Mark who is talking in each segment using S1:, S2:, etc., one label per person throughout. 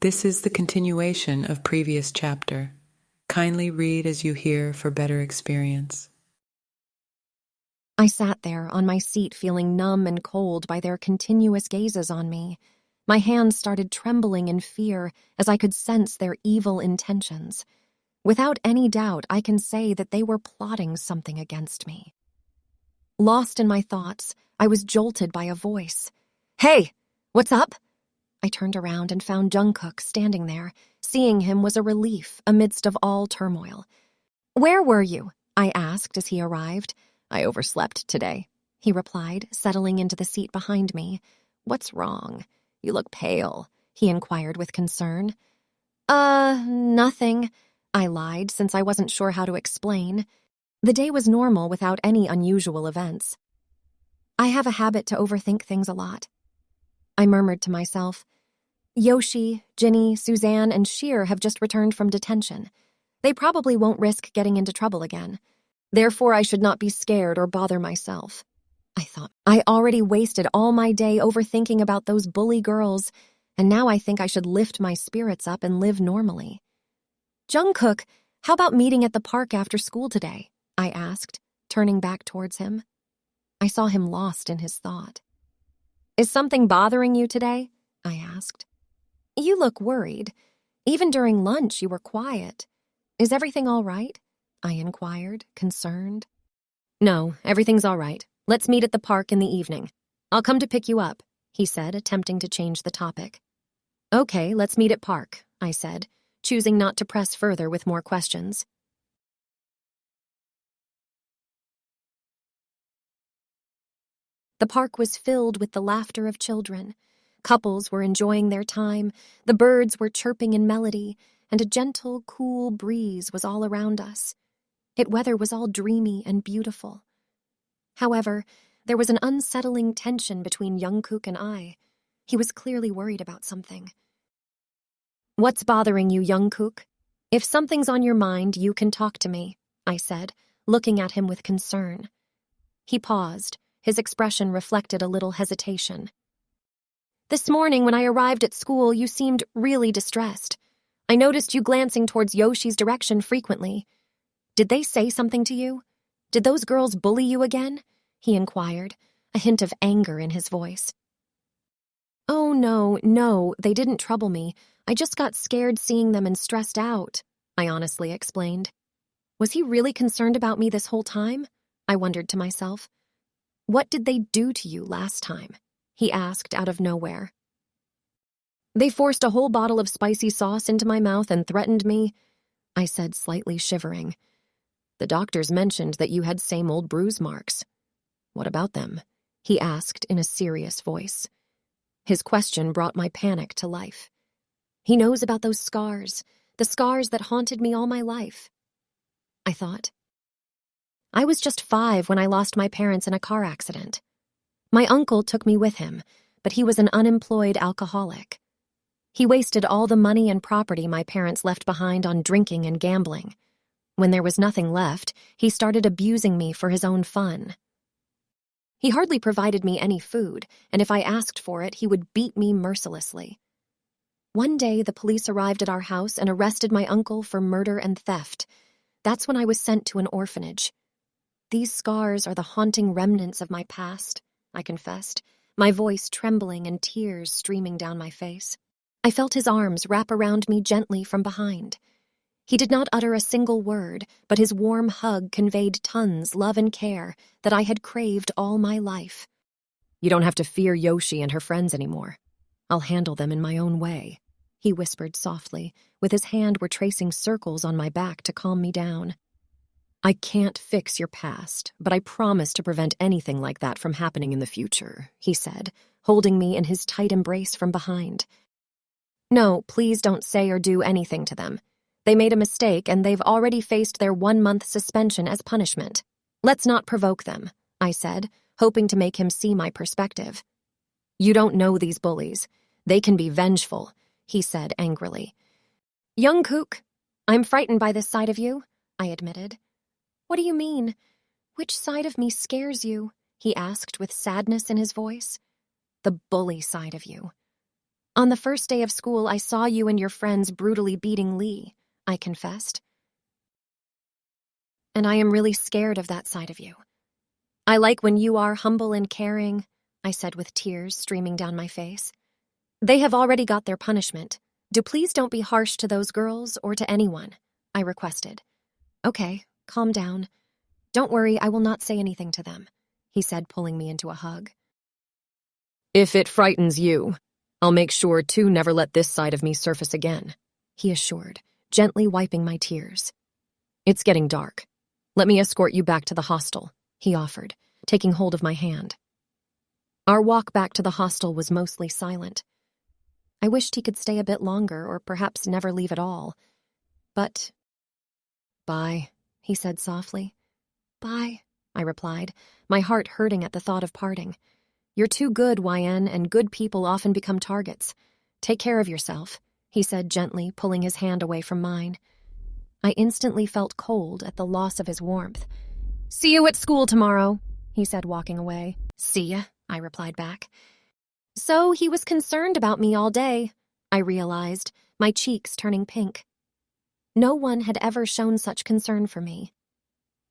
S1: This is the continuation of previous chapter. Kindly read as you hear for better experience.
S2: I sat there on my seat feeling numb and cold by their continuous gazes on me. My hands started trembling in fear as I could sense their evil intentions. Without any doubt, I can say that they were plotting something against me. Lost in my thoughts, I was jolted by a voice. "Hey, what's up?" I turned around and found Jungkook standing there. Seeing him was a relief amidst of all turmoil. "Where were you?" I asked as he arrived. "I overslept today," he replied, settling into the seat behind me. "What's wrong? You look pale," he inquired with concern. Nothing," I lied, since I wasn't sure how to explain. The day was normal without any unusual events. "I have a habit to overthink things a lot." I murmured to myself. Yoshi, Ginny, Suzanne, and Sheer have just returned from detention. They probably won't risk getting into trouble again. Therefore, I should not be scared or bother myself. I thought, I already wasted all my day overthinking about those bully girls, and now I think I should lift my spirits up and live normally. "Jungkook, how about meeting at the park after school today?" I asked, turning back towards him. I saw him lost in his thought. "Is something bothering you today?" I asked. "You look worried. Even during lunch, you were quiet. Is everything all right?" I inquired, concerned. "No, everything's all right. Let's meet at the park in the evening. I'll come to pick you up," he said, attempting to change the topic. "Okay, let's meet at park," I said, choosing not to press further with more questions. The park was filled with the laughter of children. Couples were enjoying their time, the birds were chirping in melody, and a gentle, cool breeze was all around us. Weather was all dreamy and beautiful. However, there was an unsettling tension between Jungkook and I. He was clearly worried about something. "What's bothering you, Jungkook? If something's on your mind, you can talk to me," I said, looking at him with concern. He paused. His expression reflected a little hesitation. "This morning when I arrived at school, you seemed really distressed. I noticed you glancing towards Yoshi's direction frequently. Did they say something to you? Did those girls bully you again?" he inquired, a hint of anger in his voice. "Oh, no, they didn't trouble me. I just got scared seeing them and stressed out," I honestly explained. Was he really concerned about me this whole time? I wondered to myself. "What did they do to you last time?" he asked out of nowhere. "They forced a whole bottle of spicy sauce into my mouth and threatened me," I said, slightly shivering. "The doctors mentioned that you had same old bruise marks. What about them?" he asked in a serious voice. His question brought my panic to life. He knows about those scars, the scars that haunted me all my life. I thought. I was just 5 when I lost my parents in a car accident. My uncle took me with him, but he was an unemployed alcoholic. He wasted all the money and property my parents left behind on drinking and gambling. When there was nothing left, he started abusing me for his own fun. He hardly provided me any food, and if I asked for it, he would beat me mercilessly. One day, the police arrived at our house and arrested my uncle for murder and theft. That's when I was sent to an orphanage. "These scars are the haunting remnants of my past," I confessed, my voice trembling and tears streaming down my face. I felt his arms wrap around me gently from behind. He did not utter a single word, but his warm hug conveyed tons love and care that I had craved all my life. "You don't have to fear Yoshi and her friends anymore. I'll handle them in my own way," he whispered softly, with his hand tracing circles on my back to calm me down. "I can't fix your past, but I promise to prevent anything like that from happening in the future," he said, holding me in his tight embrace from behind. "No, please don't say or do anything to them. They made a mistake and they've already faced their 1-month suspension as punishment. Let's not provoke them," I said, hoping to make him see my perspective. "You don't know these bullies. They can be vengeful," he said angrily. "Jungkook, I'm frightened by this side of you," I admitted. "What do you mean? Which side of me scares you?" he asked with sadness in his voice. "The bully side of you." On the first day of school, I saw you and your friends brutally beating Lee, I confessed. And I am really scared of that side of you. I like when you are humble and caring, I said with tears streaming down my face. They have already got their punishment. Please don't be harsh to those girls or to anyone, I requested. Okay, calm down. Don't worry, I will not say anything to them, he said, pulling me into a hug. If it frightens you, I'll make sure to never let this side of me surface again, he assured, gently wiping my tears. It's getting dark. Let me escort you back to the hostel, he offered, taking hold of my hand. Our walk back to the hostel was mostly silent. I wished he could stay a bit longer or perhaps never leave at all. But, bye, he said softly. Bye, I replied, my heart hurting at the thought of parting. You're too good, 𝘿𝙞, and good people often become targets. Take care of yourself, he said gently, pulling his hand away from mine. I instantly felt cold at the loss of his warmth. See you at school tomorrow, he said, walking away. See ya, I replied back. So he was concerned about me all day, I realized, my cheeks turning pink. No one had ever shown such concern for me.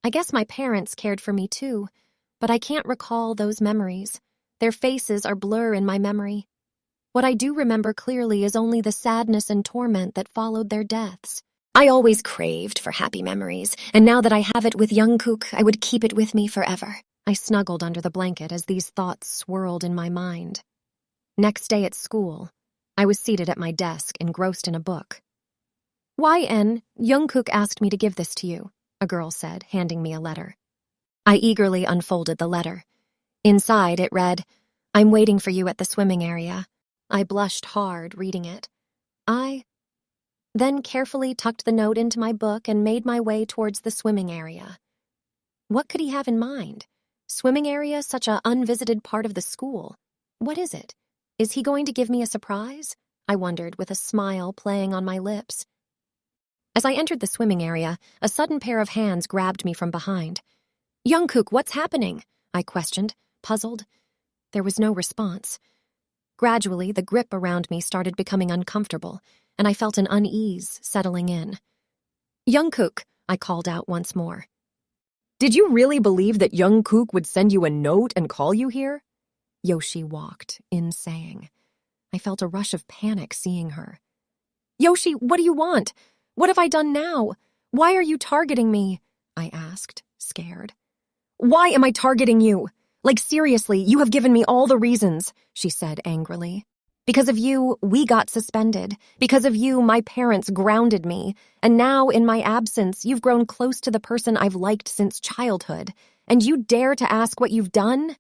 S2: I guess my parents cared for me too, but I can't recall those memories. Their faces are blur in my memory. What I do remember clearly is only the sadness and torment that followed their deaths. I always craved for happy memories, and now that I have it with Jungkook, I would keep it with me forever. I snuggled under the blanket as these thoughts swirled in my mind. Next day at school, I was seated at my desk, engrossed in a book. 𝘿𝙞, Jungkook asked me to give this to you, a girl said, handing me a letter. I eagerly unfolded the letter. Inside, it read, I'm waiting for you at the swimming area. I blushed hard reading it. I then carefully tucked the note into my book and made my way towards the swimming area. What could he have in mind? Swimming area, such an unvisited part of the school. What is it? Is he going to give me a surprise? I wondered, with a smile playing on my lips. As I entered the swimming area, a sudden pair of hands grabbed me from behind. Jungkook, what's happening? I questioned, puzzled. There was no response. Gradually, the grip around me started becoming uncomfortable, and I felt an unease settling in. Jungkook, I called out once more. Did you really believe that Jungkook would send you a note and call you here? Yoshi walked, in saying. I felt a rush of panic seeing her. Yoshi, what do you want? What have I done now? Why are you targeting me? I asked, scared. Why am I targeting you? Like, seriously, you have given me all the reasons, she said angrily. Because of you, we got suspended. Because of you, my parents grounded me. And now, in my absence, you've grown close to the person I've liked since childhood. And you dare to ask what you've done?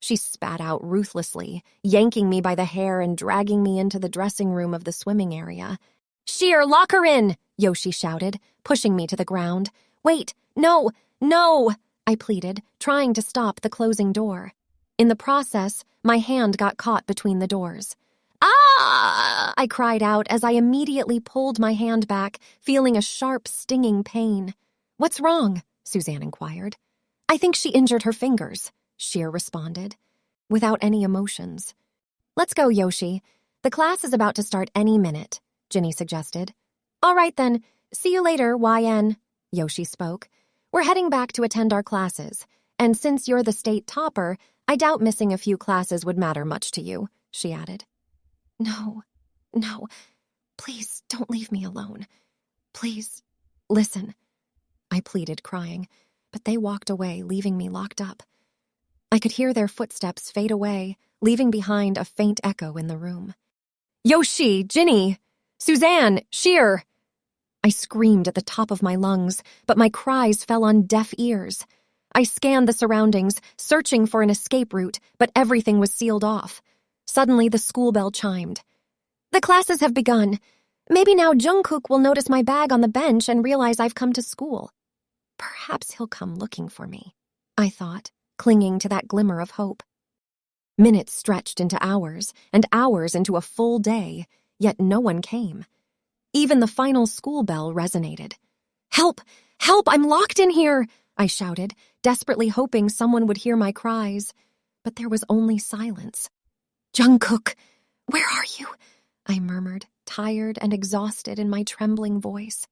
S2: She spat out ruthlessly, yanking me by the hair and dragging me into the dressing room of the swimming area. Sheer, lock her in, Yoshi shouted, pushing me to the ground. Wait, no, no, I pleaded, trying to stop the closing door. In the process, my hand got caught between the doors. Ah! I cried out as I immediately pulled my hand back, feeling a sharp, stinging pain. What's wrong? Suzanne inquired. I think she injured her fingers, Sheer responded, without any emotions. Let's go, Yoshi. The class is about to start any minute, Ginny suggested. All right then, see you later, 𝘿𝙞, Yoshi spoke. We're heading back to attend our classes, and since you're the state topper, I doubt missing a few classes would matter much to you, she added. No, please don't leave me alone. Please, listen, I pleaded, crying, but they walked away, leaving me locked up. I could hear their footsteps fade away, leaving behind a faint echo in the room. Yoshi, Ginny, Suzanne, Sheer! I screamed at the top of my lungs, but my cries fell on deaf ears. I scanned the surroundings, searching for an escape route, but everything was sealed off. Suddenly, the school bell chimed. The classes have begun. Maybe now Jungkook will notice my bag on the bench and realize I've come to school. Perhaps he'll come looking for me, I thought, clinging to that glimmer of hope. Minutes stretched into hours, and hours into a full day, yet no one came. Even the final school bell resonated. Help! Help! I'm locked in here! I shouted, desperately hoping someone would hear my cries. But there was only silence. Jungkook, "Where are you?" I murmured, tired and exhausted in my trembling voice.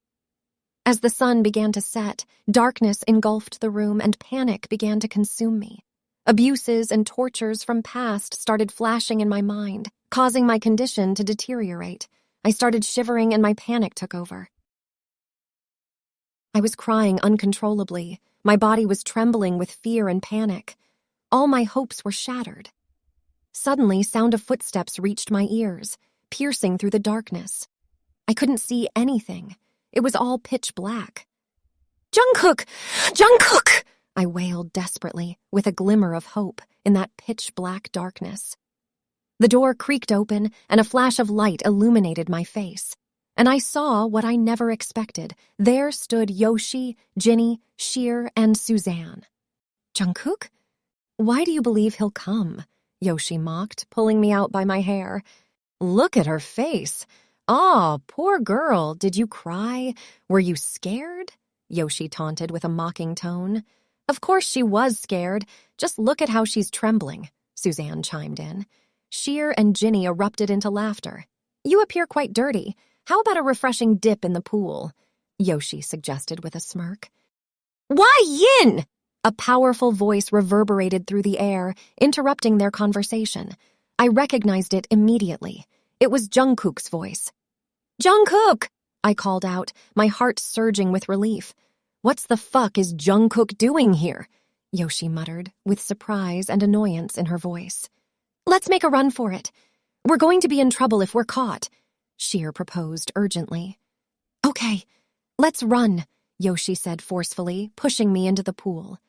S2: As the sun began to set, darkness engulfed the room and panic began to consume me. Abuses and tortures from past started flashing in my mind, causing my condition to deteriorate. I started shivering and my panic took over. I was crying uncontrollably. My body was trembling with fear and panic. All my hopes were shattered. Suddenly, sound of footsteps reached my ears, piercing through the darkness. I couldn't see anything. It was all pitch black. "Jungkook! Jungkook!" I wailed desperately, with a glimmer of hope in that pitch-black darkness. The door creaked open, and a flash of light illuminated my face. And I saw what I never expected. There stood Yoshi, Jinny, Sheer, and Suzanne. "Jungkook? Why do you believe he'll come?" Yoshi mocked, pulling me out by my hair. "Look at her face. Oh, poor girl, did you cry? Were you scared?" Yoshi taunted with a mocking tone. "Of course she was scared. Just look at how she's trembling," Suzanne chimed in. Sheer and Jinny erupted into laughter. "You appear quite dirty. How about a refreshing dip in the pool?" Yoshi suggested with a smirk. "Why Yin?" A powerful voice reverberated through the air, interrupting their conversation. I recognized it immediately. It was Jungkook's voice. "Jungkook!" I called out, my heart surging with relief. "What's the fuck is Jungkook doing here?" Yoshi muttered, with surprise and annoyance in her voice. "Let's make a run for it. We're going to be in trouble if we're caught," Sheer proposed urgently. "Okay, let's run," Yoshi said forcefully, pushing me into the pool.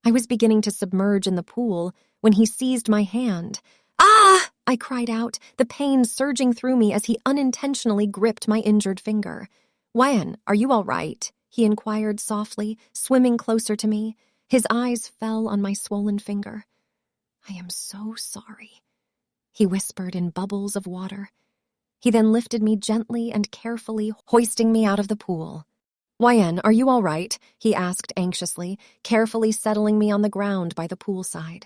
S2: I was beginning to submerge in the pool when he seized my hand. "Ah!" I cried out, the pain surging through me as he unintentionally gripped my injured finger. "Wen, are you all right?" he inquired softly, swimming closer to me. His eyes fell on my swollen finger. "I am so sorry," he whispered in bubbles of water. He then lifted me gently and carefully, hoisting me out of the pool. "Wen, are you all right?" he asked anxiously, carefully settling me on the ground by the poolside.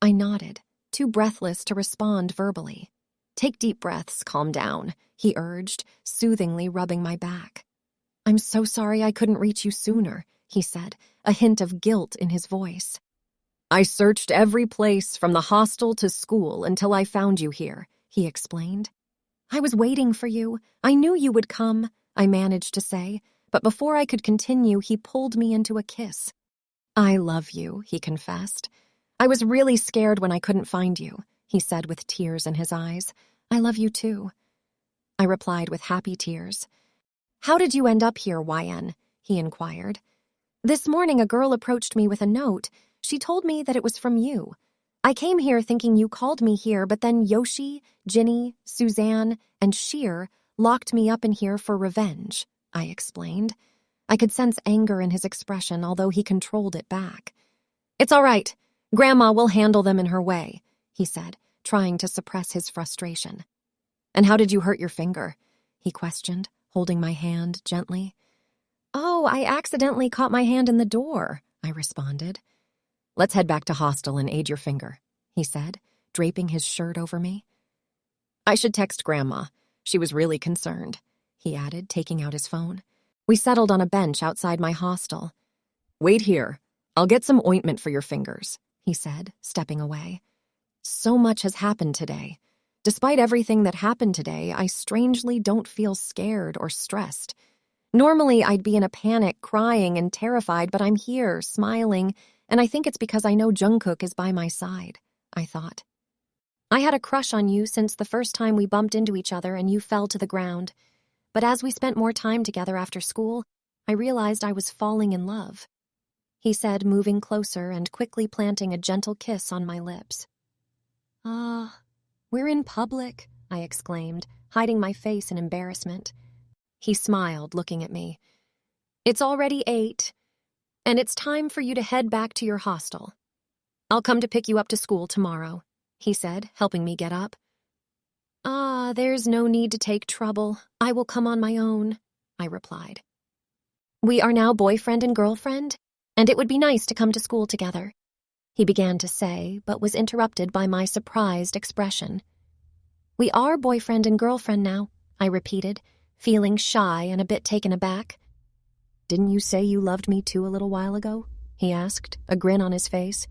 S2: I nodded, too breathless to respond verbally. "Take deep breaths, calm down," he urged, soothingly rubbing my back. "I'm so sorry I couldn't reach you sooner," he said, a hint of guilt in his voice. "I searched every place from the hostel to school until I found you here," he explained. "I was waiting for you. I knew you would come," I managed to say, but before I could continue, he pulled me into a kiss. "I love you," he confessed. "I was really scared when I couldn't find you," he said with tears in his eyes. "I love you too." I replied with happy tears. "How did you end up here, Yen?" he inquired. "This morning a girl approached me with a note. She told me that it was from you. I came here thinking you called me here, but then Yoshi, Jinny, Suzanne, and Sheer locked me up in here for revenge," I explained. I could sense anger in his expression, although he controlled it back. "It's all right. Grandma will handle them in her way," he said, trying to suppress his frustration. "And how did you hurt your finger?" he questioned, holding my hand gently. "Oh, I accidentally caught my hand in the door," I responded. "Let's head back to hostel and aid your finger," he said, draping his shirt over me. "I should text Grandma. She was really concerned," he added, taking out his phone. We settled on a bench outside my hostel. "Wait here. I'll get some ointment for your fingers," he said, stepping away. So much has happened today. Despite everything that happened today, I strangely don't feel scared or stressed. Normally, I'd be in a panic, crying and terrified, but I'm here, smiling, and I think it's because I know Jungkook is by my side, I thought. "I had a crush on you since the first time we bumped into each other and you fell to the ground. But as we spent more time together after school, I realized I was falling in love," he said, moving closer and quickly planting a gentle kiss on my lips. "Ah, we're in public," I exclaimed, hiding my face in embarrassment. He smiled, looking at me. "It's already 8, and it's time for you to head back to your hostel. I'll come to pick you up to school tomorrow," he said, helping me get up. "Ah, there's no need to take trouble. I will come on my own," I replied. "We are now boyfriend and girlfriend, and it would be nice to come to school together," he began to say, but was interrupted by my surprised expression. We are boyfriend and girlfriend now, I repeated, feeling shy and a bit taken aback. Didn't you say you loved me too a little while ago? He asked, a grin on his face.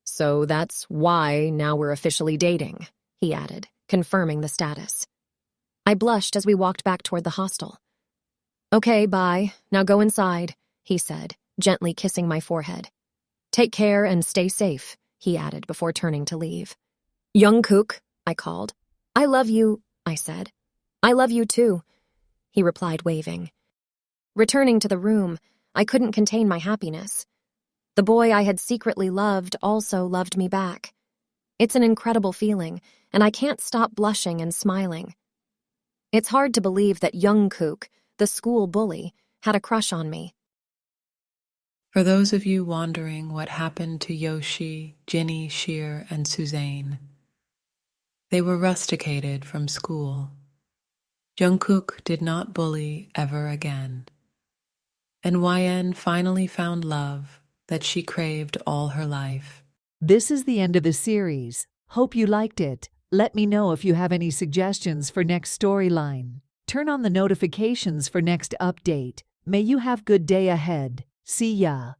S2: So that's why now we're officially dating, he added, confirming the status. I blushed as we walked back toward the hostel. Okay, bye. Now go inside, he said, gently kissing my forehead. Take care and stay safe, he added before turning to leave. Jungkook, I called. I love you, I said. I love you too, he replied, waving. Returning to the room, I couldn't contain my happiness. The boy I had secretly loved also loved me back. It's an incredible feeling, and I can't stop blushing and smiling. It's hard to believe that Jungkook, the school bully, had a crush on me.
S1: For those of you wondering what happened to Yoshi, Jinny, Sheer, and Suzanne, they were rusticated from school. Jungkook did not bully ever again. And 𝑌N finally found love that she craved all her life.
S3: This is the end of the series. Hope you liked it. Let me know if you have any suggestions for next storyline. Turn on the notifications for next update. May you have good day ahead. See ya.